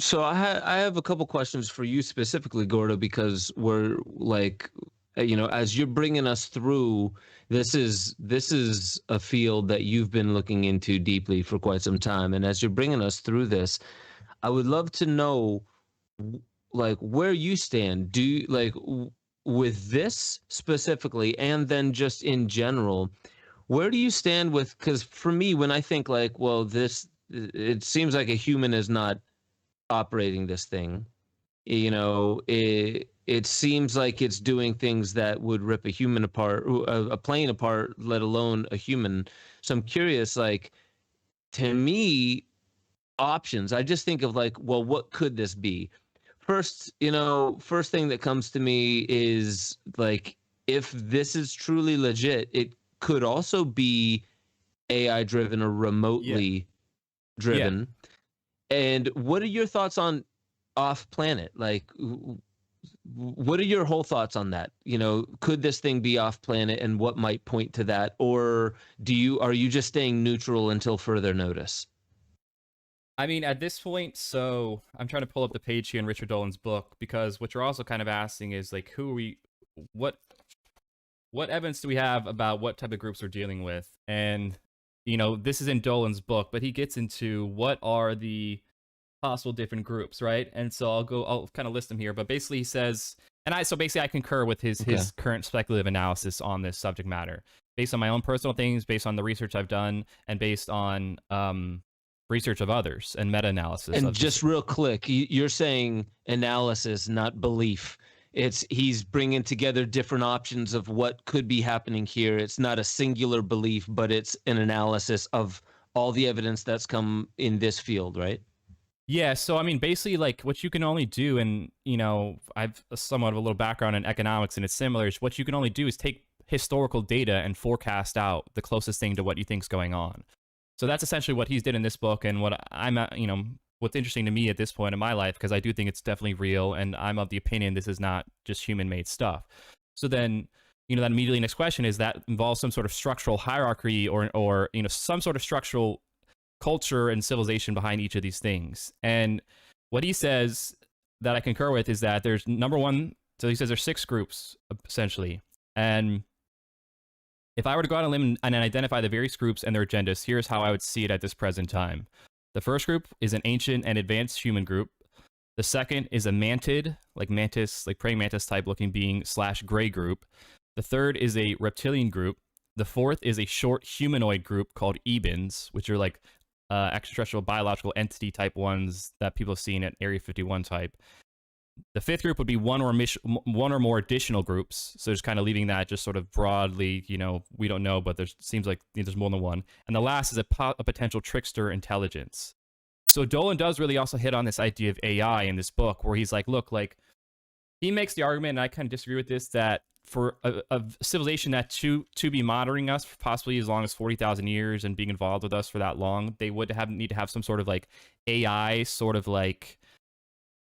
So I have a couple questions for you specifically, Gordo, because we're like, as you're bringing us through, this is a field that you've been looking into deeply for quite some time, and as you're bringing us through this, I would love to know, like, where you stand. Do you like with this specifically, and then just in general, where do you stand with? Because for me, when I think like, well, it seems like a human is not operating this thing. It seems like it's doing things that would rip a human apart, a plane apart, let alone a human. So I'm curious, like, to me, options. I just think of like, well, what could this be? First thing that comes to me is like, if this is truly legit, it could also be AI driven or Yeah. remotely Yeah. driven. And what are your thoughts on off planet? Like, what are your whole thoughts on that? Could this thing be off planet, and what might point to that? Or are you just staying neutral until further notice? I mean, at this point, so I'm trying to pull up the page here in Richard Dolan's book, because what you're also kind of asking is like, what evidence do we have about what type of groups we're dealing with? And this is in Dolan's book, but he gets into what are the possible different groups, right? And so I'll kind of list them here, but basically he says, basically I concur with his Okay. current speculative analysis on this subject matter, based on my own personal things, based on the research I've done, and based on research of others and meta-analysis. And just real quick, you're saying analysis, not belief. He's bringing together different options of what could be happening here. It's not a singular belief, but it's an analysis of all the evidence that's come in this field, right? Yeah, so I mean, basically, like, what you can only do, and I've somewhat of a little background in economics, and it's similar. Is what you can only do is take historical data and forecast out the closest thing to what you think's going on. So that's essentially what he's did in this book, and what what's interesting to me at this point in my life, because I do think it's definitely real, and I'm of the opinion this is not just human-made stuff. So then, that immediately next question is that involves some sort of structural hierarchy, or some sort of structural culture and civilization behind each of these things. And what he says that I concur with is that there's number one. So he says there's 6 groups essentially, and if I were to go out on a limb and identify the various groups and their agendas, here's how I would see it at this present time. The first group is an ancient and advanced human group. The second is a mantid, like mantis, like praying mantis type looking being / gray group. The third is a reptilian group. The fourth is a short humanoid group called Ebens, which are like extraterrestrial biological entity type ones that people have seen at Area 51 type. The fifth group would be one or more additional groups. So just kind of leaving that just sort of broadly, we don't know, but there seems like there's more than one. And the last is a potential trickster intelligence. So Dolan does really also hit on this idea of AI in this book, where he's like, look, like, he makes the argument, and I kind of disagree with this, that for a civilization that to be monitoring us for possibly as long as 40,000 years and being involved with us for that long, they would need to have some sort of like AI, sort of like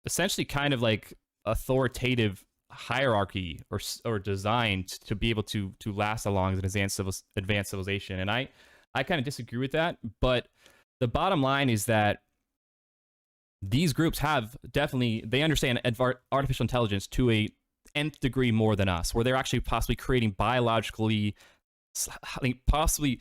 essentially kind of like authoritative hierarchy or designed to be able to last as long as an advanced civilization. And I kind of disagree with that, but the bottom line is that these groups have definitely, they understand artificial intelligence to a nth degree more than us, where they're actually possibly creating biologically, possibly,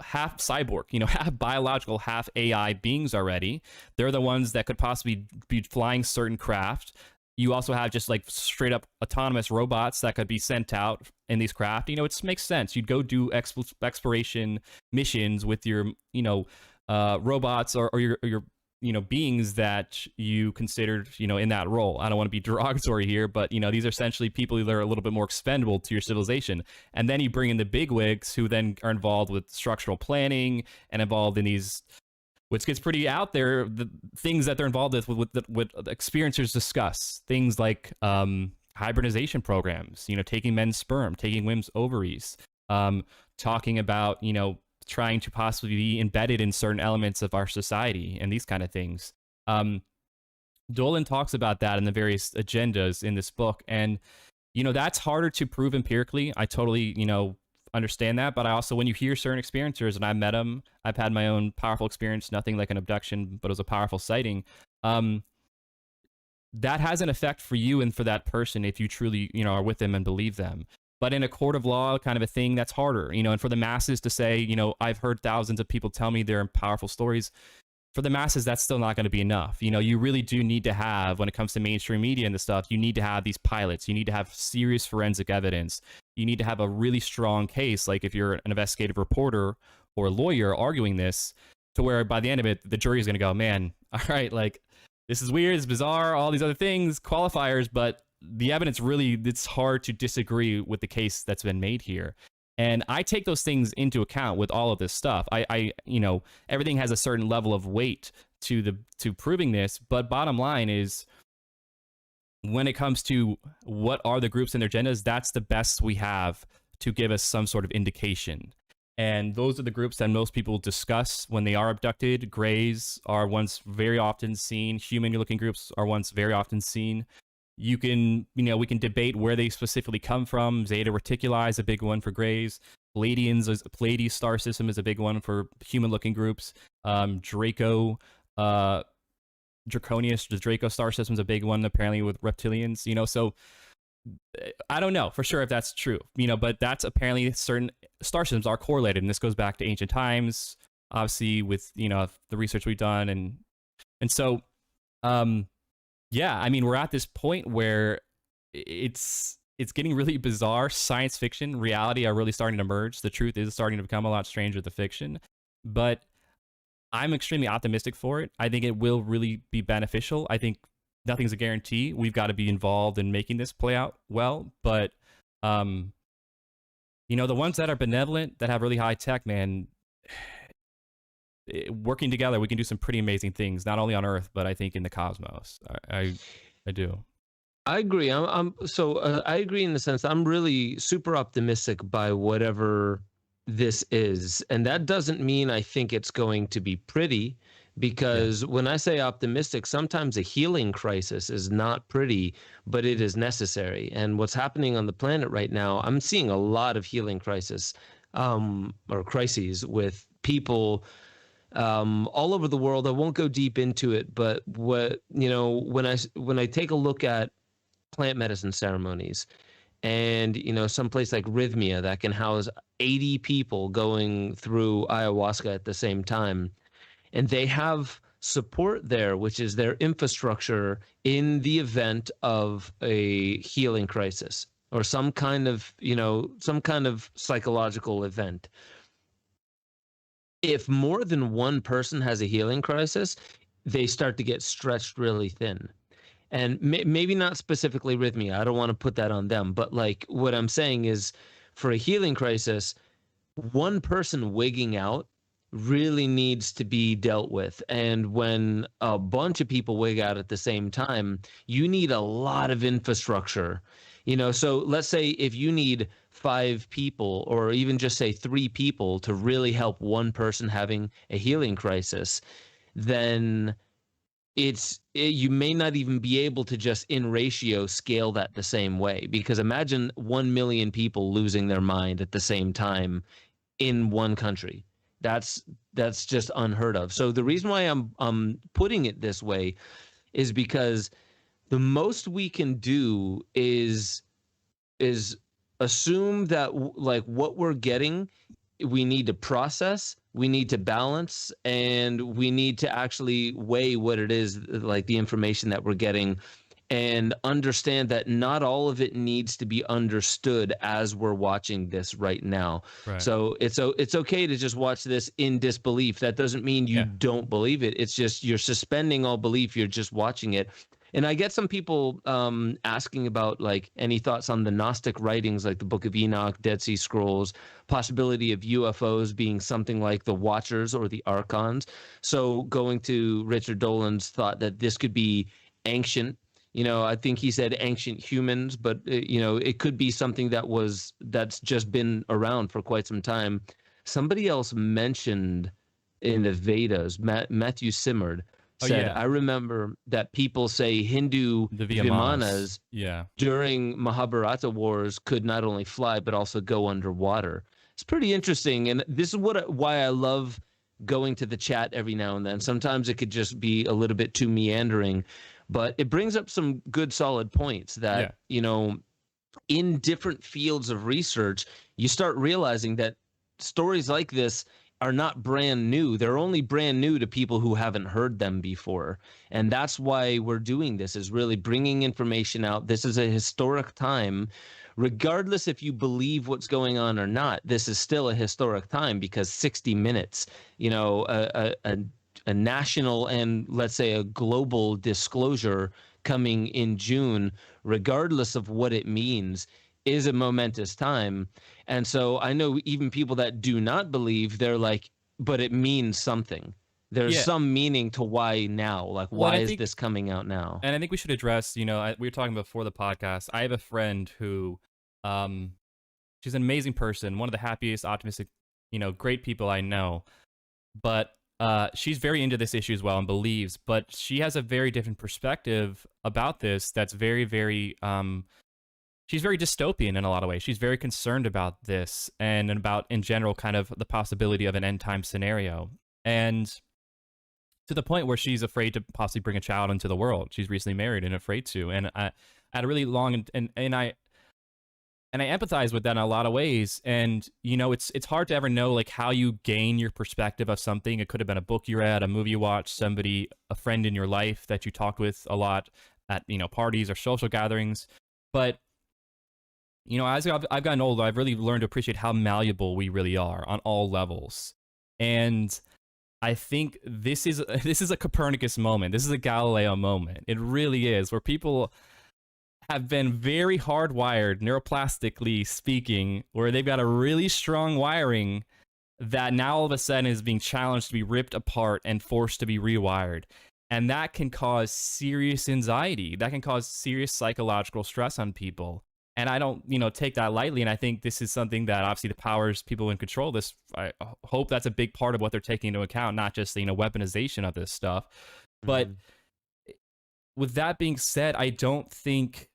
half cyborg, half biological, half AI beings already. They're the ones that could possibly be flying certain craft. You also have just like straight up autonomous robots that could be sent out in these craft. It makes sense. You'd go do exploration missions with your, robots or your beings that you considered, in that role. I don't want to be derogatory here, but, these are essentially people that are a little bit more expendable to your civilization. And then you bring in the bigwigs who then are involved with structural planning and involved in these, which gets pretty out there, the things that they're involved with what experiencers discuss. Things like hybridization programs, taking men's sperm, taking women's ovaries, talking about, trying to possibly be embedded in certain elements of our society and these kind of things. Dolan talks about that in the various agendas in this book. And, that's harder to prove empirically. I totally, understand that. But I also, when you hear certain experiencers, and I met them, I've had my own powerful experience, nothing like an abduction, but it was a powerful sighting. That has an effect for you and for that person if you truly, are with them and believe them. But in a court of law kind of a thing, that's harder, and for the masses to say, I've heard thousands of people tell me their powerful stories. For the masses, that's still not going to be enough. You really do need to have, when it comes to mainstream media and the stuff, you need to have these pilots. You need to have serious forensic evidence. You need to have a really strong case, like if you're an investigative reporter or a lawyer arguing this, to where by the end of it, the jury is going to go, man, all right, like, this is weird, it's bizarre, all these other things, qualifiers, but the evidence really, it's hard to disagree with the case that's been made here. And I take those things into account with all of this stuff. I everything has a certain level of weight to proving this, but bottom line is, when it comes to what are the groups and their agendas, that's the best we have to give us some sort of indication. And those are the groups that most people discuss when they are abducted. Greys are ones very often seen. Human-looking groups are ones very often seen. You can, we can debate where they specifically come from. Zeta Reticuli is a big one for Greys. Pleiades star system is a big one for human-looking groups. Draconius, the Draco star system is a big one, apparently, with reptilians. So I don't know for sure if that's true, but that's apparently certain star systems are correlated. And this goes back to ancient times, obviously, with, the research we've done. And so, yeah, I mean, we're at this point where it's getting really bizarre. Science fiction, reality are really starting to merge. The truth is starting to become a lot stranger than fiction, but I'm extremely optimistic for it. I think it will really be beneficial. I think nothing's a guarantee. We've got to be involved in making this play out well, but the ones that are benevolent, that have really high tech, man, working together, we can do some pretty amazing things, not only on Earth, but I think in the cosmos. I do. I agree. I agree in the sense that I'm really super optimistic by whatever this is, and that doesn't mean I think it's going to be pretty. Because when I say optimistic, sometimes a healing crisis is not pretty, but it is necessary. And what's happening on the planet right now, I'm seeing a lot of healing crises with people all over the world. I won't go deep into it, but when I take a look at plant medicine ceremonies, and someplace like Rhythmia that can house 80 people going through ayahuasca at the same time. And they have support there, which is their infrastructure in the event of a healing crisis or some kind of psychological event. If more than one person has a healing crisis, they start to get stretched really thin. And maybe not specifically Rhythmia. I don't want to put that on them. But like what I'm saying is, for a healing crisis, one person wigging out really needs to be dealt with. And when a bunch of people wig out at the same time, you need a lot of infrastructure. So let's say if you need 5 people, or even just say 3 people, to really help one person having a healing crisis, then you may not even be able to just in ratio scale that the same way. Because imagine 1 million people losing their mind at the same time in one country. That's just unheard of. So the reason why I'm putting it this way is because the most we can do is assume that like what we're getting, we need to process, we need to balance, and we need to actually weigh what it is, like the information that we're getting, and understand that not all of it needs to be understood as we're watching this right now. Right. So it's okay to just watch this in disbelief. That doesn't mean you don't believe it. It's just you're suspending all belief. You're just watching it. And I get some people asking about like any thoughts on the Gnostic writings, like the Book of Enoch, Dead Sea Scrolls, possibility of UFOs being something like the Watchers or the Archons. So going to Richard Dolan's thought that this could be ancient. I think he said ancient humans, but it could be something that's just been around for quite some time. Somebody else mentioned in the Vedas, Matthew Simard said, I remember that people say Hindu Vimanas during Mahabharata wars could not only fly, but also go underwater. It's pretty interesting, and this is why I love going to the chat every now and then. Sometimes it could just be a little bit too meandering, but it brings up some good solid points that, in different fields of research, you start realizing that stories like this are not brand new. They're only brand new to people who haven't heard them before. And that's why we're doing this, is really bringing information out. This is a historic time. Regardless if you believe what's going on or not, this is still a historic time, because 60 Minutes, a national and, let's say, a global disclosure coming in June, regardless of what it means, is a momentous time. And so I know even people that do not believe, they're like, but it means something. There's some meaning to why now. Like, why is this coming out now? And I think we should address, we were talking before the podcast. I have a friend who, she's an amazing person, one of the happiest, optimistic, great people I know. But she's very into this issue as well and believes, but she has a very different perspective about this that's very, very, she's very dystopian in a lot of ways. She's very concerned about this and about, in general, kind of the possibility of an end time scenario. And to the point where she's afraid to possibly bring a child into the world. She's recently married and afraid to. And I had a really long, and I empathize with that in a lot of ways. And, it's hard to ever know, like, how you gain your perspective of something. It could have been a book you read, a movie you watched, somebody, a friend in your life that you talked with a lot at, parties or social gatherings. But, as I've gotten older, I've really learned to appreciate how malleable we really are on all levels. And I think this is a Copernicus moment. This is a Galileo moment. It really is, where people have been very hardwired, neuroplastically speaking, where they've got a really strong wiring that now all of a sudden is being challenged to be ripped apart and forced to be rewired. And that can cause serious anxiety. That can cause serious psychological stress on people. And I don't, take that lightly. And I think this is something that obviously the powers, people in control of this, I hope that's a big part of what they're taking into account, not just the, weaponization of this stuff. But with that being said, I don't think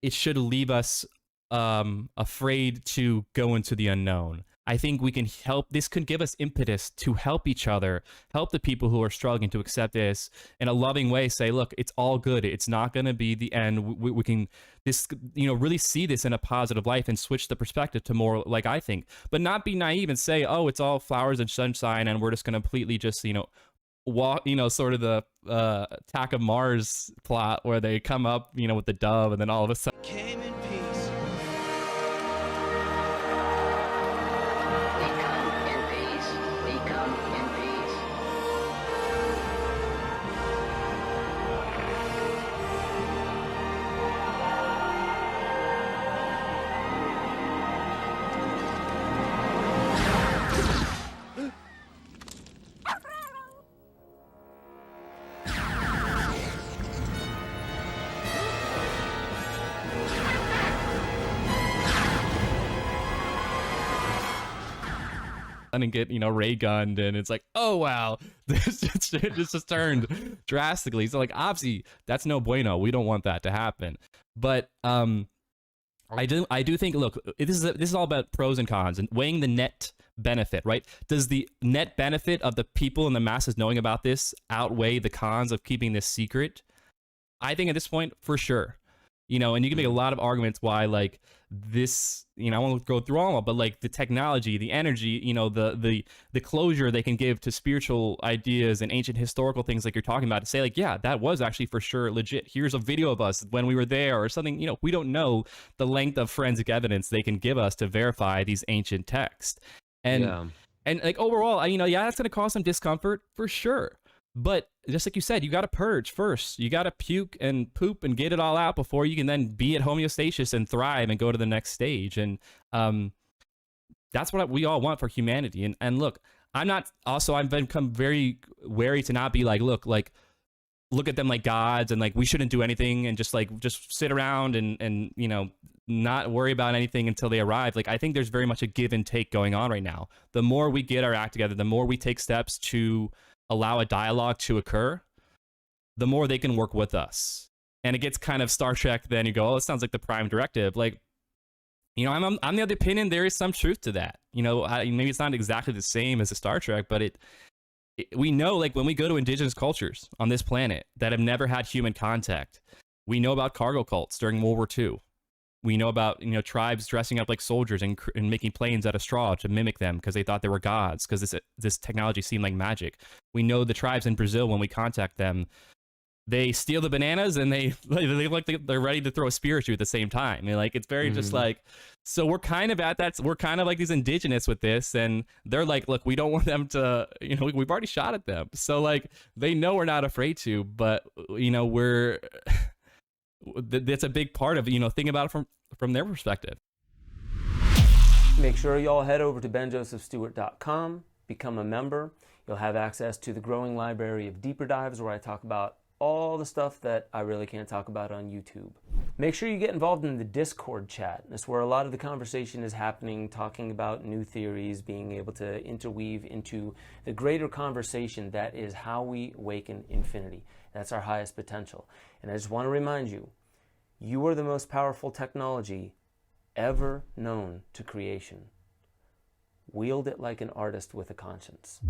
it should leave us afraid to go into the unknown. I think we can help. This could give us impetus to help each other, help the people who are struggling to accept this in a loving way. Say, look, it's all good. It's not going to be the end. We can really see this in a positive light and switch the perspective to more like I think, but not be naive and say, oh, it's all flowers and sunshine, and we're just going to completely just walk, sort of the Attack of Mars plot where they come up, with the dove, and then all of a sudden. Came in peace. We come in peace. We come in peace. And get ray gunned, and it's like, oh wow, this just turned drastically. So like, obviously that's no bueno. We don't want that to happen. But I do think, look, this is all about pros and cons and weighing the net benefit, right? Does the net benefit of the people and the masses knowing about this outweigh the cons of keeping this secret? I think at this point, for sure. And you can make a lot of arguments why, like, this, I won't go through all of them, but like the technology, the energy, the closure they can give to spiritual ideas and ancient historical things like you're talking about, to say like, yeah, that was actually for sure legit. Here's a video of us when we were there or something. We don't know the length of forensic evidence they can give us to verify these ancient texts. And like overall, that's going to cause some discomfort for sure. But just like you said, you got to purge first. You got to puke and poop and get it all out before you can then be at homeostasis and thrive and go to the next stage. And that's what we all want for humanity. And look, I've become very wary to not be like, look at them like gods and like we shouldn't do anything and just sit around and not worry about anything until they arrive. Like, I think there's very much a give and take going on right now. The more we get our act together, the more we take steps to allow a dialogue to occur, the more they can work with us. And it gets kind of Star Trek, then you go, oh, it sounds like the Prime Directive. Like, I'm the other opinion. There is some truth to that. Maybe it's not exactly the same as a Star Trek, but we know, like, when we go to indigenous cultures on this planet that have never had human contact, we know about cargo cults during World War II. We know about, tribes dressing up like soldiers and making planes out of straw to mimic them because they thought they were gods, because this technology seemed like magic. We know the tribes in Brazil, when we contact them, they steal the bananas and they look like they're ready to throw a spear at you at the same time. It's very just like, so we're kind of at that. We're kind of like these indigenous with this, and they're like, look, we don't want them to, we've already shot at them. So like, they know we're not afraid to, but we're, that's a big part of, thinking about it from their perspective. Make sure y'all head over to benjosephstewart.com, become a member. You'll have access to the growing library of deeper dives where I talk about all the stuff that I really can't talk about on YouTube. Make sure you get involved in the Discord chat. That's where a lot of the conversation is happening, talking about new theories, being able to interweave into the greater conversation that is how we awaken infinity. That's our highest potential. And I just want to remind you, you are the most powerful technology ever known to creation. Wield it like an artist with a conscience.